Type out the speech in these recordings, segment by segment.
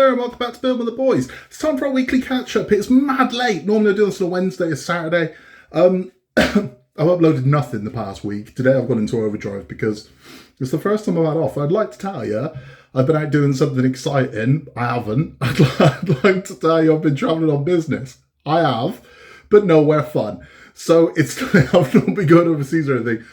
there, and welcome back to Build with the Boys. It's time for our weekly catch-up. It's mad late. Normally I do this on a Wednesday or Saturday. I've uploaded nothing the past week. Today I've gone into overdrive because it's the first time I've had off. I'd like to tell you I've been out doing something exciting. I haven't. I'd like to tell you I've been travelling on business. I have, but nowhere fun. So I've not been going overseas or anything.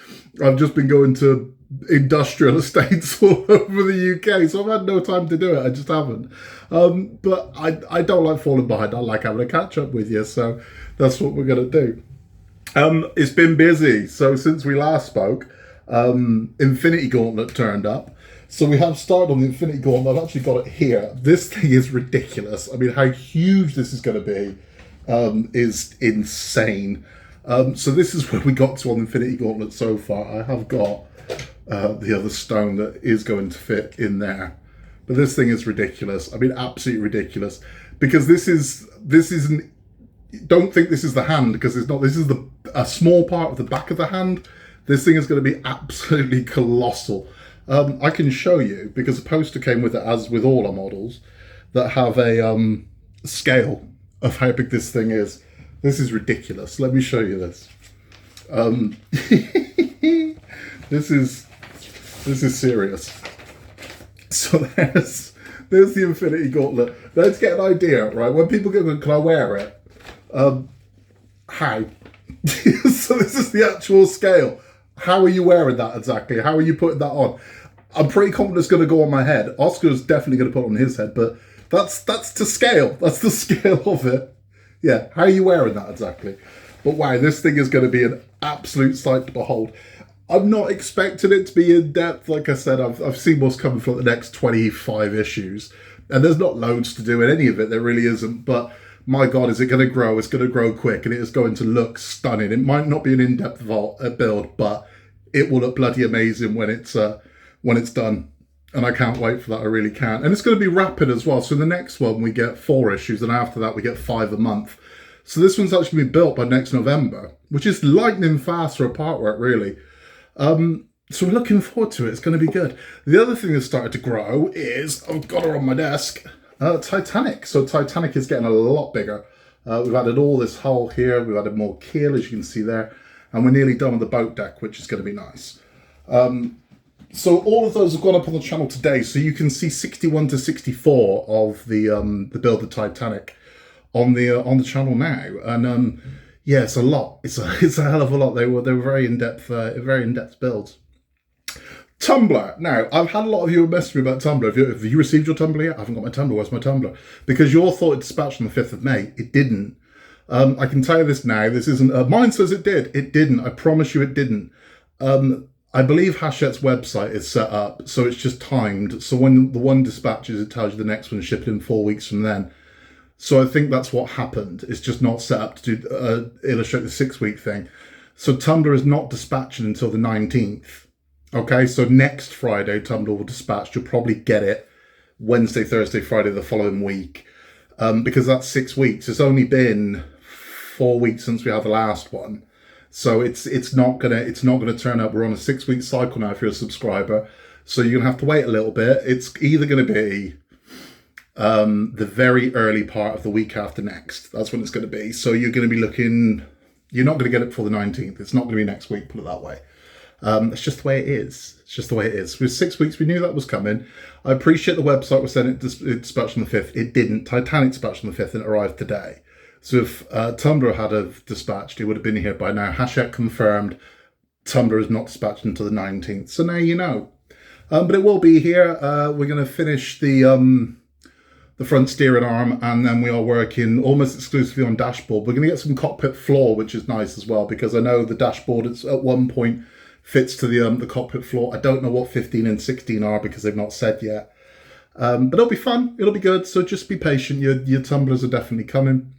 I've just been going to industrial estates all over the UK, so I've had no time to do it. I just haven't. But I don't like falling behind. I like having a catch up with you, so that's what we're going to do. It's been busy. So since we last spoke, Infinity Gauntlet turned up. So we have started on the Infinity Gauntlet. I've actually got it here. This thing is ridiculous. I mean, how huge this is going to be is insane. So this is where we got to on the Infinity Gauntlet so far. I have got the other stone that is going to fit in there. But this thing is ridiculous. I mean, absolutely ridiculous. Because this isn't, don't think this is the hand, because it's not. This is a small part of the back of the hand. This thing is going to be absolutely colossal. I can show you, because a poster came with it, as with all our models, that have a scale of how big this thing is. This is ridiculous. Let me show you this. This is serious. So there's the Infinity Gauntlet. Let's get an idea, right? When people go, can I wear it? How? So this is the actual scale. How are you wearing that exactly? How are you putting that on? I'm pretty confident it's going to go on my head. Oscar's definitely going to put it on his head, but that's to scale. That's the scale of it. Yeah, how are you wearing that exactly? But wow, this thing is going to be an absolute sight to behold. I'm not expecting it to be in depth. Like I said, I've seen what's coming for the next 25 issues, and there's not loads to do in any of it. There really isn't. But my God, is it going to grow? It's going to grow quick, and it is going to look stunning. It might not be an in-depth build, but it will look bloody amazing when it's done. And I can't wait for that. I really can't. And it's going to be rapid as well. So in the next one, we get 4 issues, and after that, we get 5 a month. So this one's actually been built by next November, which is lightning fast for a part work, really. So we're looking forward to it. It's going to be good. The other thing that's started to grow is, I've got her on my desk, Titanic. So Titanic is getting a lot bigger. We've added all this hull here. We've added more keel, as you can see there. And we're nearly done with the boat deck, which is going to be nice. So all of those have gone up on the channel today. So you can see 61 to 64 of the build of Titanic on the channel now. And yeah, it's a lot. It's a hell of a lot. They were very in-depth builds. Tumblr. Now, I've had a lot of you message me about Tumblr. Have you received your Tumblr yet? I haven't got my Tumblr. Where's my Tumblr? Because you all thought it dispatched on the 5th of May. It didn't. I can tell you this now. This isn't... mine says it did. It didn't. I promise you it didn't. I believe Hachette's website is set up, so it's just timed. So when the one dispatches, it tells you the next one is shipped in 4 weeks from then. So I think that's what happened. It's just not set up to do, illustrate the 6-week thing. So Tumblr is not dispatching until the 19th. Okay, so next Friday, Tumblr will dispatch. You'll probably get it Wednesday, Thursday, Friday the following week. Because that's 6 weeks. It's only been 4 weeks since we had the last one. So it's not gonna turn up. We're on a 6-week cycle now if you're a subscriber. So you're gonna have to wait a little bit. It's either gonna be the very early part of the week after next. That's when it's going to be. So you're going to be looking, you're not going to get it before the 19th. It's not going to be next week, put it that way. It's just the way it is. It's just the way it is. With 6 weeks, we knew that was coming. I appreciate the website was saying it dispatched on the 5th. It didn't. Titanic dispatched on the 5th and it arrived today. So if Tumblr had have dispatched, it would have been here by now. Hachette confirmed Tumblr is not dispatched until the 19th. So now you know. But it will be here. We're going to finish the front steering arm, and then we are working almost exclusively on dashboard. We're going to get some cockpit floor, which is nice as well, because I know the dashboard at one point fits to the cockpit floor. I don't know what 15 and 16 are because they've not said yet. But it'll be fun. It'll be good. So just be patient. Your tumblers are definitely coming.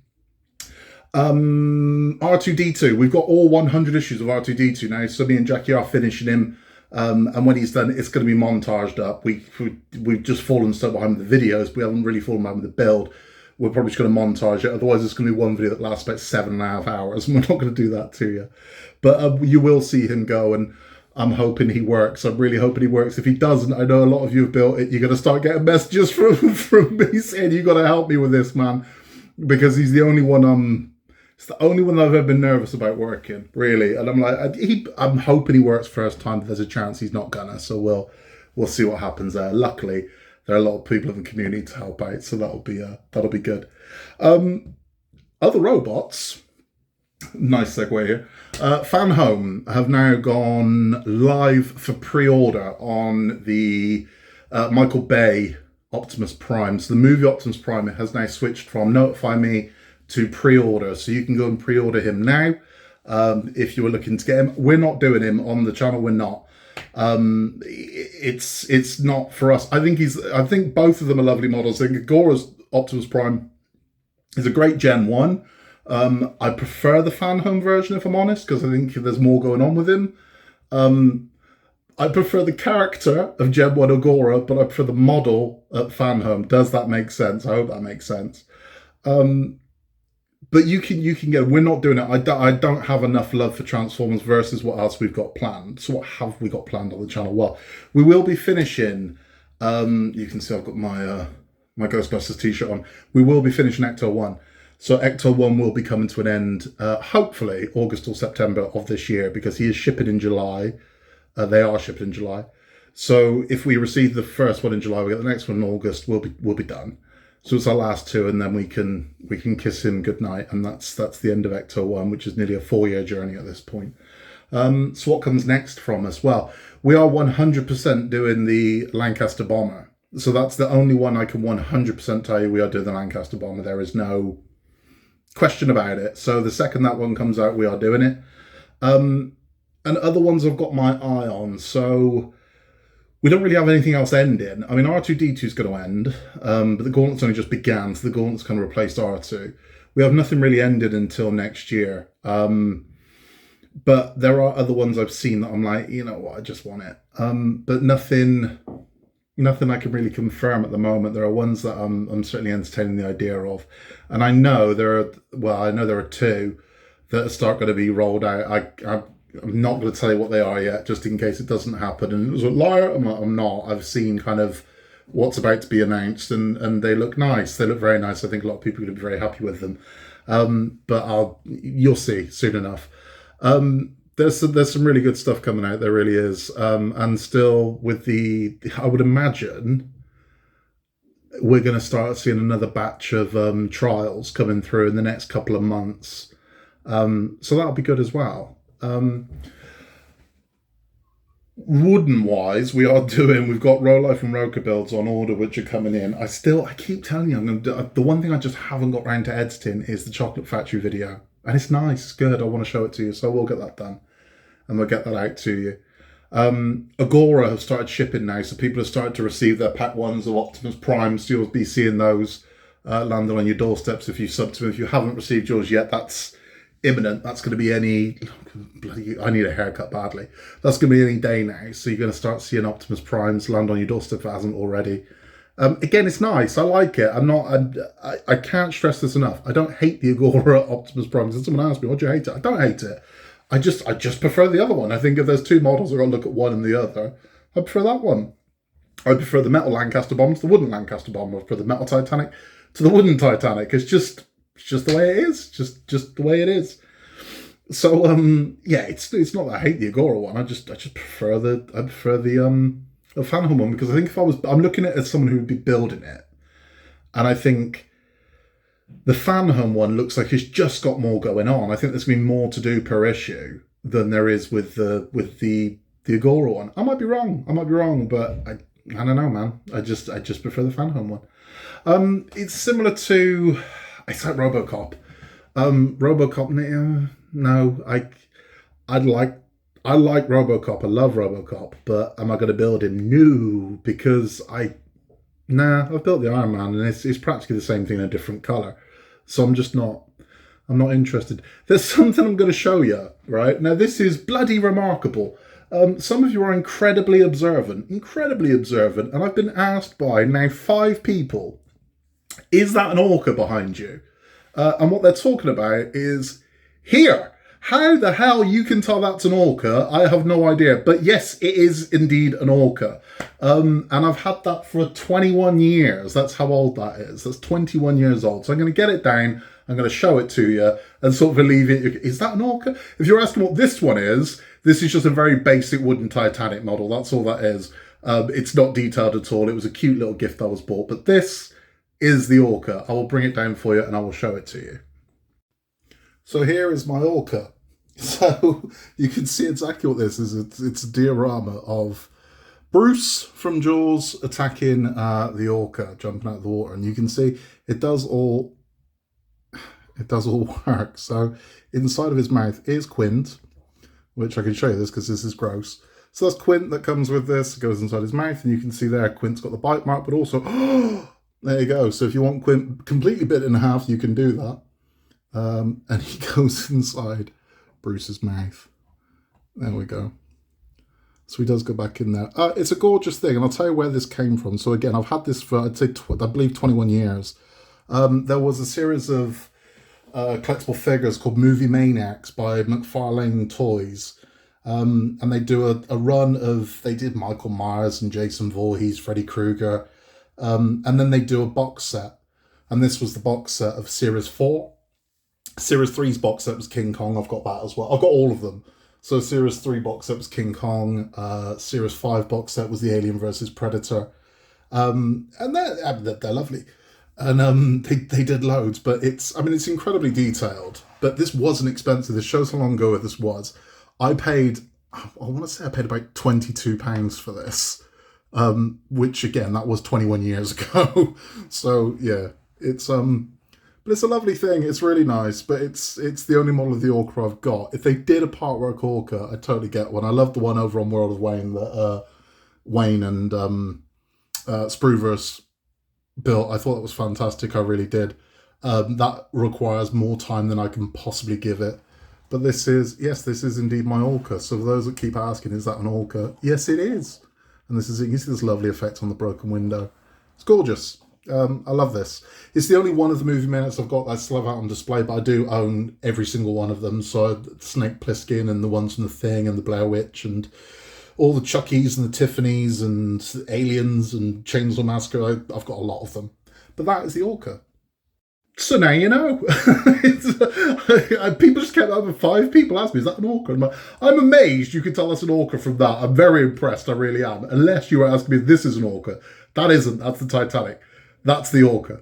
R2-D2. We've got all 100 issues of R2-D2 now. So me and Jackie are finishing him. And when he's done, it's going to be montaged up. We've just fallen so behind with the videos. We haven't really fallen behind with the build. We're probably just going to montage it. Otherwise, it's going to be one video that lasts about 7.5 hours. And we're not going to do that to you. But you will see him go. And I'm hoping he works. I'm really hoping he works. If he doesn't, I know a lot of you have built it. You're going to start getting messages from me saying, you got to help me with this, man. Because he's the only one it's the only one that I've ever been nervous about working, really. And I'm like, I'm hoping he works first time, but there's a chance he's not gonna. So we'll see what happens there. Luckily, there are a lot of people in the community to help out, so that'll be good. Other robots. Nice segue here. Fan Home have now gone live for pre-order on the Michael Bay Optimus Prime. So the movie Optimus Prime has now switched from notify me to pre-order. So you can go and pre-order him now if you were looking to get him. We're not doing him on the channel. We're not. It's not for us. I think both of them are lovely models. I think Agora's Optimus Prime is a great Gen 1. I prefer the Fan Home version, if I'm honest, because I think there's more going on with him. I prefer the character of Gen 1 Agora, but I prefer the model at Fan Home. Does that make sense? I hope that makes sense. But you can get. We're not doing it. I don't have enough love for Transformers versus what else we've got planned. So what have we got planned on the channel? Well, we will be finishing. You can see I've got my my Ghostbusters t-shirt on. We will be finishing Ecto 1. So Ecto 1 will be coming to an end, hopefully August or September of this year, because he is shipping in July. They are shipping in July. So if we receive the first one in July, we get the next one in August. We'll be done. So it's our last two, and then we can kiss him goodnight, and that's the end of Ecto 1, which is nearly a 4-year journey at this point. So what comes next from us? Well, we are 100% doing the Lancaster Bomber. So that's the only one I can 100% tell you we are doing the Lancaster Bomber. There is no question about it. So the second that one comes out, we are doing it. And other ones I've got my eye on. So we don't really have anything else ending. I mean, R2-D2 is going to end, but the Gauntlet's only just began, so the Gauntlet's kind of replaced R2. We have nothing really ended until next year. But there are other ones I've seen that I'm like, you know what, I just want it. But nothing I can really confirm at the moment. There are ones that I'm certainly entertaining the idea of. And I know there are two that start going to be rolled out. I'm not going to tell you what they are yet, just in case it doesn't happen. And it was a liar. I'm not. I've seen kind of what's about to be announced, and they look nice. They look very nice. I think a lot of people are going to be very happy with them. But you'll see soon enough. There's some really good stuff coming out. There really is. And still with I would imagine we're going to start seeing another batch of trials coming through in the next couple of months. So that'll be good as well. Wooden wise, we've got Row Life and Roca builds on order, which are coming in. I keep telling you, the one thing I just haven't got round to editing is the Chocolate Factory video. And it's nice, it's good. I want to show it to you, so we'll get that done. And we'll get that out to you. Agora have started shipping now, so people have started to receive their pack ones of Optimus Prime, so you'll be seeing those landing on your doorsteps if you sub to them. If you haven't received yours yet, that's imminent. That's going to be I need a haircut badly. That's going to be any day now, so you're going to start seeing Optimus Primes land on your doorstep if it hasn't already. Again, it's nice. I like it. I can't stress this enough. I don't hate the Agora Optimus Prime. Someone asked me, "What do you hate it?" I don't hate it. I just prefer the other one. I think if there's two models, I've got to look at one and the other. I prefer that one. I prefer the metal Lancaster Bomber to the wooden Lancaster Bomber. I prefer the metal Titanic to the wooden Titanic. It's just the way it is. Just the way it is. So yeah, it's not that I hate the Agora one. I just prefer the Fan Home one, because I think I'm looking at it as someone who would be building it, and I think the Fan Home one looks like it's just got more going on. I think there's going to be more to do per issue than there is with the Agora one. I might be wrong, but I don't know, man. I just prefer the Fan Home one. It's similar to, it's like RoboCop. RoboCop. No, I like RoboCop. I love RoboCop, but am I going to build him? No, because I've built the Iron Man, and it's practically the same thing in a different colour. So I'm not interested. There's something I'm going to show you, right? Now, this is bloody remarkable. Some of you are incredibly observant, and I've been asked by now 5 people, is that an Orca behind you? And what they're talking about is, here, How the hell you can tell that's an orca, I have no idea. But yes, it is indeed an orca. And I've had that for 21 years. That's how old that is. That's 21 years old. So I'm going to get it down. I'm going to show it to you and sort of alleviate. Is that an orca? If you're asking what this one is, this is just a very basic wooden Titanic model. That's all that is. It's not detailed at all. It was a cute little gift I was bought. But this is the orca. I will bring it down for you and I will show it to you. So here is my orca. So you can see exactly what this is. It's a diorama of Bruce from Jaws attacking the orca, jumping out of the water. And you can see it does all work. So inside of his mouth is Quint, which I can show you this because this is gross. So that's Quint that comes with this. It goes inside his mouth, and you can see there Quint's got the bite mark, but also, there you go. So if you want Quint completely bit in half, you can do that. And he goes inside Bruce's mouth. There we go. So he does go back in there. It's a gorgeous thing, and I'll tell you where this came from. So again, I've had this for, I'd say, I believe 21 years. There was a series of collectible figures called Movie Maniacs by McFarlane Toys. And they do a run of, they did Michael Myers and Jason Voorhees, Freddy Krueger. And then they do a box set. And this was the box set of Series 4. Series 3's box set was King Kong. I've got that as well. I've got all of them. So Series 3 box set was King Kong. Series 5 box set was the Alien vs. Predator. And they're lovely. And they did loads, but it's incredibly detailed. But this wasn't expensive. This shows how long ago this was. I paid about £22 for this. Which again, that was 21 years ago. So yeah, but it's a lovely thing. It's really nice, but it's the only model of the Orca I've got. If they did a partwork Orca, I'd totally get one. I love the one over on World of Wayne that Wayne and Spruverse built. I thought that was fantastic. I really did. That requires more time than I can possibly give it. But this is indeed my Orca. So for those that keep asking, is that an Orca? Yes, it is. And this is, you can see this lovely effect on the broken window. It's gorgeous. I love this. It's the only one of the movie minutes I've got that I still have out on display, but I do own every single one of them. So Snake Plissken and the ones from The Thing and the Blair Witch and all the Chuckies and the Tiffanys and Aliens and Chainsaw Massacre. I've got a lot of them. But that is the Orca. So now you know. People just kept over 5 people asked me, is that an Orca? I'm amazed you could tell us an Orca from that. I'm very impressed, I really am. Unless you were asking me if this is an Orca. That isn't, that's the Titanic. That's the Orca.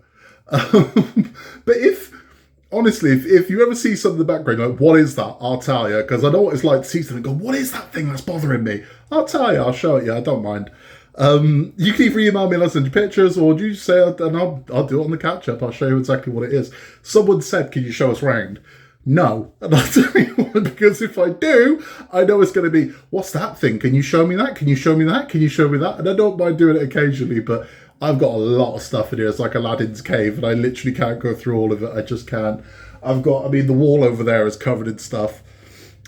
But honestly, if you ever see something in the background, like, what is that? I'll tell you, because I know what it's like to see something and go, what is that thing that's bothering me? I'll tell you, I'll show it you, I don't mind. You can either email me and I'll send you pictures, or you say, and I'll do it on the catch-up. I'll show you exactly what it is. Someone said, can you show us round? No. And I'll tell you why, because if I do, I know it's going to be, what's that thing? Can you show me that? Can you show me that? Can you show me that? And I don't mind doing it occasionally, but I've got a lot of stuff in here. It's like Aladdin's cave, and I literally can't go through all of it. I just can't. The wall over there is covered in stuff.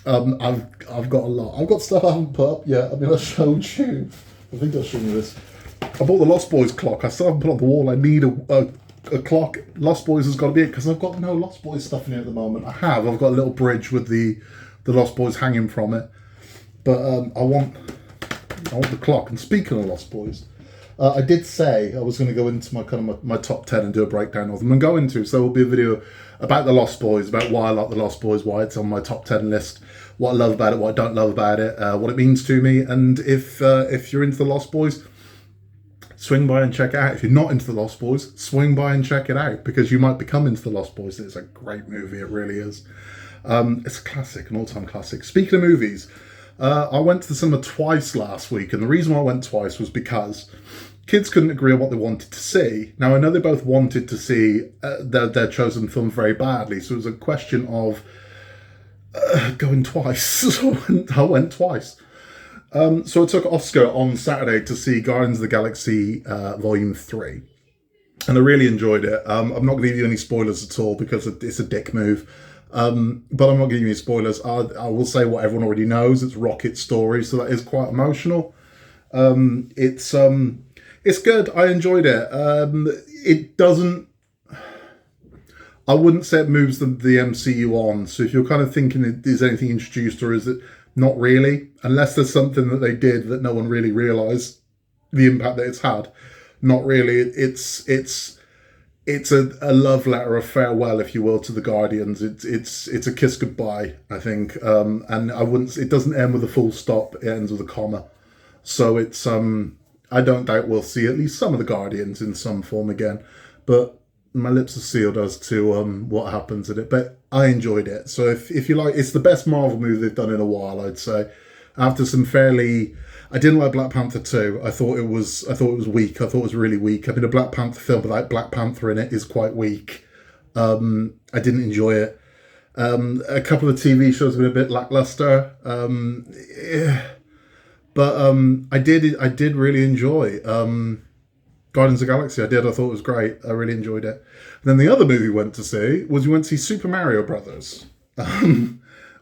I've got a lot. I've got stuff I haven't put up yet. I showed you. I think I'll show you this. I bought the Lost Boys clock. I still haven't put on the wall. I need a clock. Lost Boys has got to be it, because I've got no Lost Boys stuff in here at the moment. I've got a little bridge with the Lost Boys hanging from it. But I want the clock. And speaking of Lost Boys, I did say I was going to go into my top 10 and do a breakdown of them, and go into. So there will be a video about the Lost Boys, about why I like the Lost Boys, why it's on my top 10 list, what I love about it, what I don't love about it, what it means to me. And if you're into the Lost Boys, swing by and check it out. If you're not into the Lost Boys, swing by and check it out, because you might become into the Lost Boys. It's a great movie, it really is. It's a classic, an all-time classic. Speaking of movies, I went to the cinema twice last week, and the reason why I went twice was because kids couldn't agree on what they wanted to see. Now, I know they both wanted to see their chosen film very badly, so it was a question of going twice. So I went twice. So I took Oscar on Saturday to see Guardians of the Galaxy Volume 3. And I really enjoyed it. I'm not going to give you any spoilers at all, because it's a dick move. But I'm not giving you any spoilers. I will say what everyone already knows. It's Rocket's story, so that is quite emotional. It's good. I enjoyed it. It doesn't... I wouldn't say it moves the MCU on. So if you're kind of thinking, is anything introduced or is it not really? Unless there's something that they did that no one really realised the impact that it's had. Not really. It's a love letter of farewell, if you will, to the Guardians. It's a kiss goodbye, I think. And I wouldn't. It doesn't end with a full stop. It ends with a comma. So it's I don't doubt we'll see at least some of the Guardians in some form again. But my lips are sealed as to what happens in it. But I enjoyed it. So if you like, it's the best Marvel movie they've done in a while, I'd say. After some fairly, I didn't like Black Panther 2. I thought it was weak. I thought it was really weak. I mean, a Black Panther film without Black Panther in it is quite weak. I didn't enjoy it. A couple of TV shows have been a bit lackluster. But I did really enjoy Guardians of the Galaxy. I thought it was great. I really enjoyed it. And then the other movie we went to see Super Mario Brothers,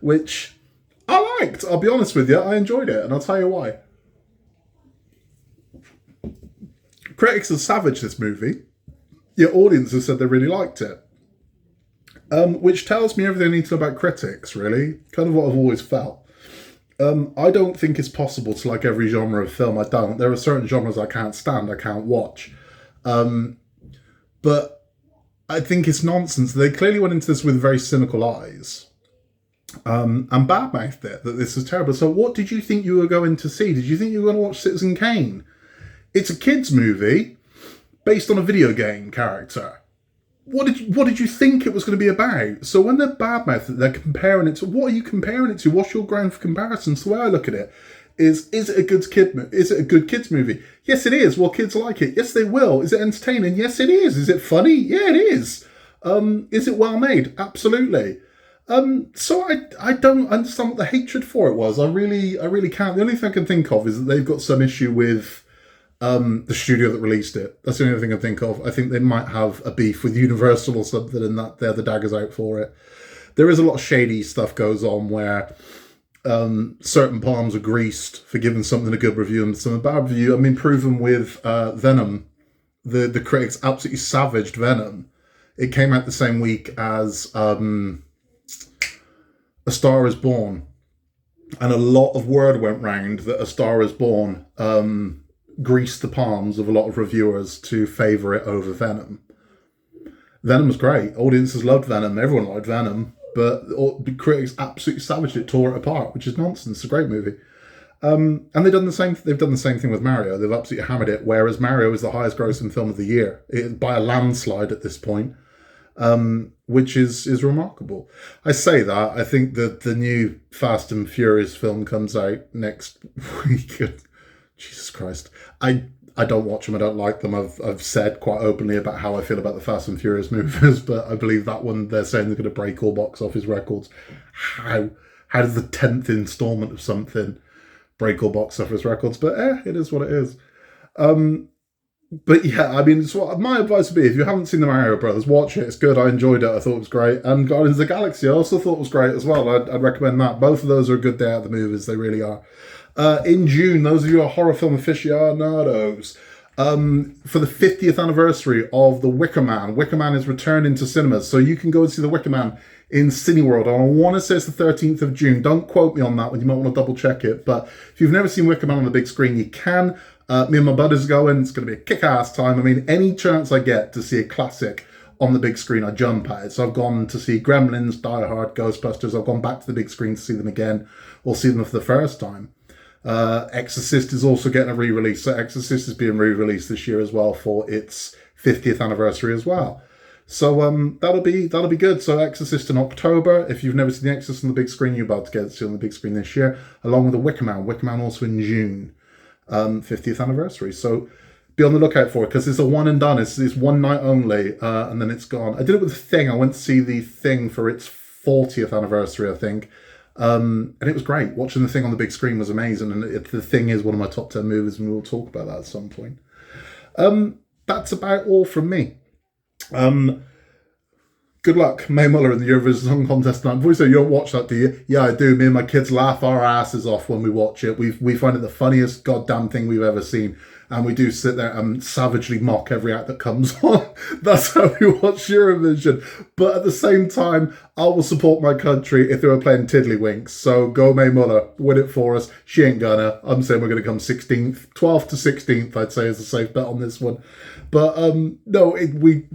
which I liked. I'll be honest with you, I enjoyed it, and I'll tell you why. Critics have savaged this movie. Your audience have said they really liked it, which tells me everything I need to know about critics, really. Kind of what I've always felt. I don't think it's possible to like every genre of film. I don't. There are certain genres I can't stand, I can't watch. But I think it's nonsense. They clearly went into this with very cynical eyes. And badmouthed it, that this is terrible. So what did you think you were going to see? Did you think you were going to watch Citizen Kane? It's a kid's movie based on a video game character. What did you think it was going to be about? So when they're badmouthed, they're comparing it to, what are you comparing it to? What's your ground for comparison? So the way I look at it is it a good kids movie? Yes, it is. Will kids like it? Yes, they will. Is it entertaining? Yes, it is. Is it funny? Yeah, it is. Is it well made? Absolutely. So I don't understand what the hatred for it was. I really can't. The only thing I can think of is that they've got some issue with the studio that released it. That's the only thing I think of. I think they might have a beef with Universal or something, and that they're the daggers out for it. There is a lot of shady stuff goes on where certain palms are greased for giving something a good review and some a bad review. I mean, proven with Venom. The critics absolutely savaged Venom. It came out the same week as A Star Is Born, and a lot of word went round that A Star Is Born greased the palms of a lot of reviewers to favour it over Venom. Venom was great. Audiences loved Venom. Everyone liked Venom. But the critics absolutely savaged it, tore it apart, which is nonsense. It's a great movie. And they've done the same thing with Mario. They've absolutely hammered it, whereas Mario is the highest grossing film of the year, by a landslide at this point, which is remarkable. I say that. I think that the new Fast and Furious film comes out next week. Jesus Christ. I don't watch them. I don't like them. I've said quite openly about how I feel about the Fast and Furious movies, but I believe that one, they're saying they're going to break all box office records. How does the 10th installment of something break all box office records? But it is what it is. But yeah, I mean, my advice would be, if you haven't seen the Mario Brothers, watch it. It's good. I enjoyed it. I thought it was great. And Guardians of the Galaxy, I also thought was great as well. I'd recommend that. Both of those are a good day out of the movies. They really are. In June, those of you who are horror film aficionados, for the 50th anniversary of The Wicker Man is returning to cinemas. So you can go and see The Wicker Man in Cineworld. I want to say it's the 13th of June. Don't quote me on that one. You might want to double check it. But if you've never seen Wicker Man on the big screen, you can. Me and my buddies are going. It's going to be a kick-ass time. I mean, any chance I get to see a classic on the big screen, I jump at it. So I've gone to see Gremlins, Die Hard, Ghostbusters. I've gone back to the big screen to see them again, or see them for the first time. Exorcist is also getting a re-release. So Exorcist is being re-released this year as well for its 50th anniversary as well. So that'll be good. So Exorcist in October. If you've never seen The Exorcist on the big screen, you're about to get it on the big screen this year, along with The Wicker Man. Wicker Man also in June, 50th anniversary. So be on the lookout for it, because it's a one and done. It's one night only, and then it's gone. I did it with The Thing. I went to see The Thing for its 40th anniversary, I think. And it was great. Watching The Thing on the big screen was amazing. And The Thing is one of my top 10 movies, and we'll talk about that at some point. That's about all from me. Go good luck. Mae Muller in the Eurovision Song Contest tonight. Before you say you don't watch that, do you? Yeah, I do. Me and my kids laugh our asses off when we watch it. We find it the funniest goddamn thing we've ever seen. And we do sit there and savagely mock every act that comes on. That's how we watch Eurovision. But at the same time, I will support my country if they were playing Tiddlywinks. So go Mae Muller, win it for us. She ain't gonna. I'm saying we're going to come 16th, 12th to 16th, I'd say is a safe bet on this one. But no, we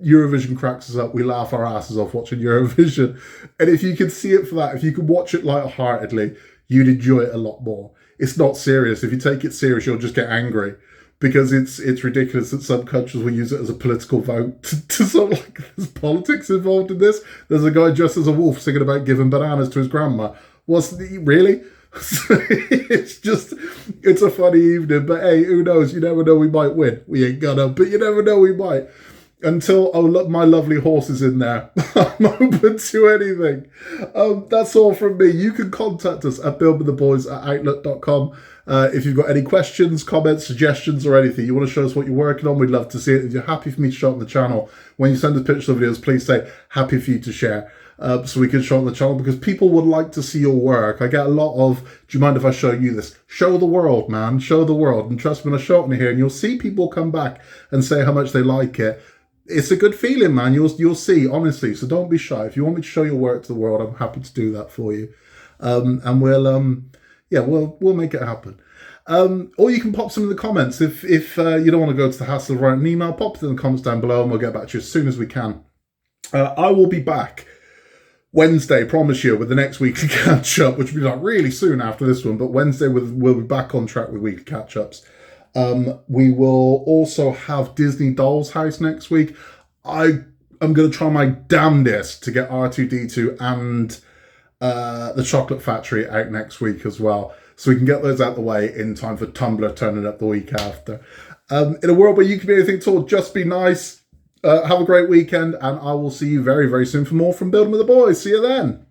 Eurovision cracks us up. We laugh our asses off watching Eurovision. And if you could see it for that, if you could watch it lightheartedly, you'd enjoy it a lot more. It's not serious. If you take it serious, you'll just get angry because it's ridiculous that some countries will use it as a political vote to sort of like there's politics involved in this. There's a guy dressed as a wolf singing about giving bananas to his grandma. Really? It's a funny evening. But hey, who knows? You never know. We might win. We ain't gonna, but you never know. We might. Until, oh, look, my lovely horse is in there. I'm open to anything. That's all from me. You can contact us at buildwiththeboys@outlook.com. If you've got any questions, comments, suggestions, or anything, you want to show us what you're working on, we'd love to see it. If you're happy for me to show it on the channel, when you send us pictures of videos, please say happy for you to share. So we can show it on the channel because people would like to see your work. I get a lot of, do you mind if I show you this? Show the world, man. Show the world. And trust me, when I show it on here, and you'll see people come back and say how much they like it. It's a good feeling, man. You'll see, honestly. So don't be shy. If you want me to show your work to the world, I'm happy to do that for you. And we'll make it happen. Or you can pop some in the comments. If you don't want to go to the hassle of writing an email, pop it in the comments down below and we'll get back to you as soon as we can. I will be back Wednesday, promise you, with the next weekly catch-up, which will be like really soon after this one. But Wednesday, we'll be back on track with weekly catch-ups. We will also have Disney Doll's House next week. I'm going to try my damnedest to get R2-D2 and the Chocolate Factory out next week as well. So we can get those out the way in time for Tumblr turning up the week after. In a world where you can be anything at all, just be nice. Have a great weekend, and I will see you very, very soon for more from Building with the Boys. See you then.